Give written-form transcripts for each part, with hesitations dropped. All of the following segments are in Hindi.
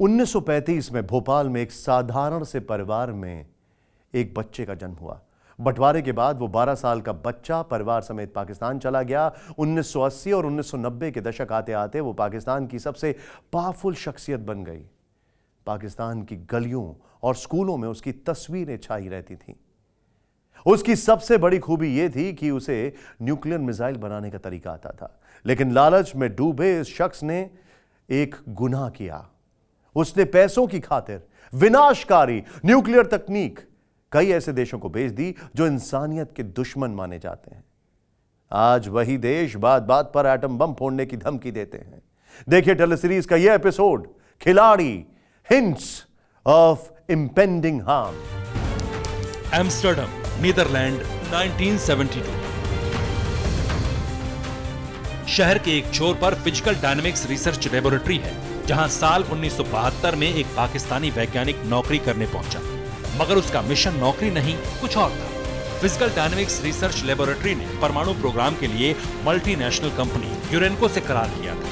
1935 में भोपाल में एक साधारण से परिवार में एक बच्चे का जन्म हुआ। बंटवारे के बाद वो 12 साल का बच्चा परिवार समेत पाकिस्तान चला गया। 1980 और 1990 के दशक आते आते वो पाकिस्तान की सबसे पावरफुल शख्सियत बन गई। पाकिस्तान की गलियों और स्कूलों में उसकी तस्वीरें छाई रहती थीं। उसकी सबसे बड़ी खूबी यह थी कि उसे न्यूक्लियर मिसाइल बनाने का तरीका आता था। लेकिन लालच में डूबे इस शख्स ने एक गुनाह किया। उसने पैसों की खातिर विनाशकारी न्यूक्लियर तकनीक कई ऐसे देशों को बेच दी जो इंसानियत के दुश्मन माने जाते हैं। आज वही देश बात बात पर एटम बम फोड़ने की धमकी देते हैं। देखिए टेलीसीरीज का यह एपिसोड, खिलाड़ी, hints of impending harm. Amsterdam, Netherland, 1972। शहर के एक छोर पर फिजिकल डायनामिक्स रिसर्च लेबोरेटरी है, जहां साल 1972 में एक पाकिस्तानी वैज्ञानिक नौकरी करने पहुंचा। मगर उसका मिशन नौकरी नहीं, कुछ और था। फिजिकल डायनामिक्स रिसर्च लेबोरेटरी ने परमाणु प्रोग्राम के लिए मल्टीनेशनल कंपनी यूरेनको से करार किया था।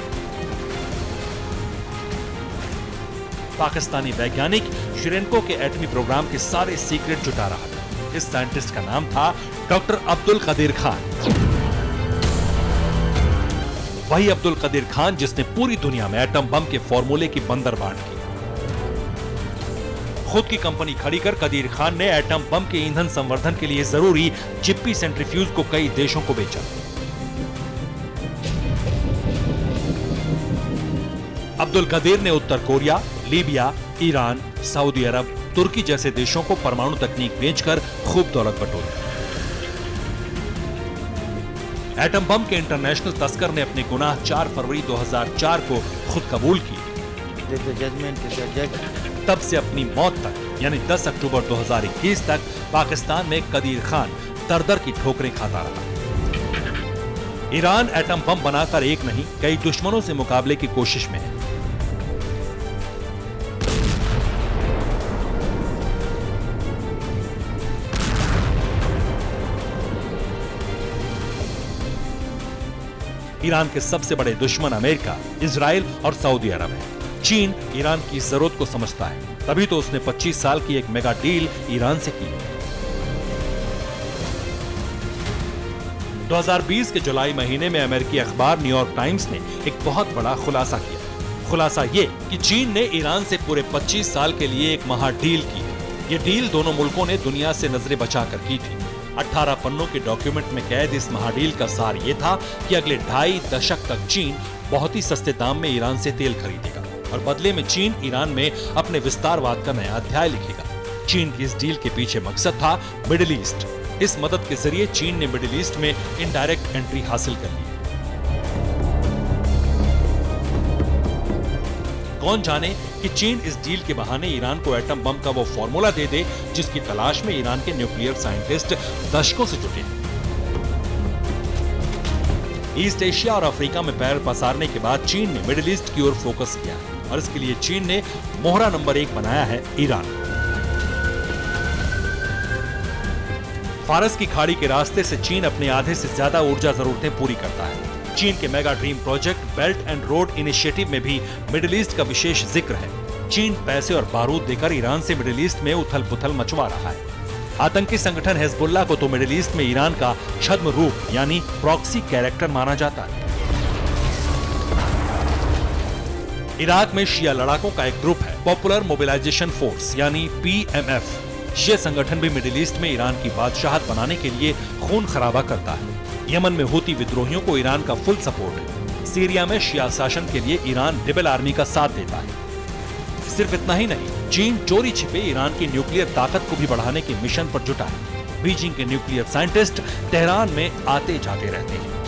पाकिस्तानी वैज्ञानिक यूरेनको के एटमी प्रोग्राम के सारे सीक्रेट जुटा रहा था। इस साइंटिस्ट का नाम था डॉक्टर अब्दुल कदीर खान। वही अब्दुल कदीर खान जिसने पूरी दुनिया में एटम बम के फॉर्मूले की बंदरबांट की। खुद की कंपनी खड़ी कर कदीर खान ने एटम बम के ईंधन संवर्धन के लिए जरूरी चिप्पी सेंट्रीफ्यूज को कई देशों को बेचा। अब्दुल कदीर ने उत्तर कोरिया, लीबिया, ईरान, सऊदी अरब, तुर्की जैसे देशों को परमाणु तकनीक बेचकर खूब दौलत बटोरी। एटम बम के इंटरनेशनल तस्कर ने अपने गुनाह 4 फरवरी 2004 को खुद कबूल किए। तब से अपनी मौत तक यानी 10 अक्टूबर 2021 तक पाकिस्तान में कदीर खान दर-दर की ठोकरें खाता रहा। ईरान एटम बम बनाकर एक नहीं कई दुश्मनों से मुकाबले की कोशिश में है। ईरान के सबसे बड़े दुश्मन अमेरिका, इजराइल और सऊदी अरब है। चीन ईरान की जरूरत को समझता है, तभी तो उसने 25 साल की एक मेगा डील ईरान से की। 2020 के जुलाई महीने में अमेरिकी अखबार न्यूयॉर्क टाइम्स ने एक बहुत बड़ा खुलासा किया। खुलासा ये कि चीन ने ईरान से पूरे 25 साल के लिए एक महा डील की है। ये डील दोनों मुल्कों ने दुनिया से नजरें बचाकर की थी। 18 पन्नों के डॉक्यूमेंट में कैद इस महाडील का सार ये था कि अगले 2.5 दशक तक चीन बहुत ही सस्ते दाम में ईरान से तेल खरीदेगा और बदले में चीन ईरान में अपने विस्तारवाद का नया अध्याय लिखेगा। चीन की इस डील के पीछे मकसद था मिडिल ईस्ट। इस मदद के जरिए चीन ने मिडिल ईस्ट में इनडायरेक्ट एंट्री हासिल कर ली। कौन जाने कि चीन इस डील के बहाने ईरान को एटम बम का वो फॉर्मूला दे दे जिसकी तलाश में ईरान के न्यूक्लियर साइंटिस्ट दशकों से जुटे हैं। ईस्ट एशिया और अफ्रीका में पैर पसारने के बाद चीन ने मिडिल ईस्ट की ओर फोकस किया और इसके लिए चीन ने मोहरा नंबर 1 बनाया है ईरान। फारस की खाड़ी के रास्ते से चीन अपने आधे से ज्यादा ऊर्जा जरूरतें पूरी करता है। चीन के mega dream project belt and road initiative में भी मिडिल ईस्ट का विशेष जिक्र है। चीन पैसे और बारूद देकर ईरान से मिडिल ईस्ट में उथल पुथल मचवा रहा है। आतंकी संगठन हिजबुल्लाह को तो मिडिल ईस्ट में ईरान का छद्म रूप यानी प्रॉक्सी कैरेक्टर माना जाता है। इराक में शिया लड़ाकों का एक ग्रुप है, पॉपुलर मोबिलाइजेशन फोर्स यानी PMF। ये संगठन भी मिडिल ईस्ट में ईरान की बादशाहत बनाने के लिए खून खराबा करता है। यमन में हूती विद्रोहियों को ईरान का फुल सपोर्ट है। सीरिया में शिया शासन के लिए ईरान रिबेल आर्मी का साथ देता है। सिर्फ इतना ही नहीं, चीन चोरी छिपे ईरान की न्यूक्लियर ताकत को भी बढ़ाने के मिशन पर जुटा है। बीजिंग के न्यूक्लियर साइंटिस्ट तेहरान में आते जाते रहते हैं।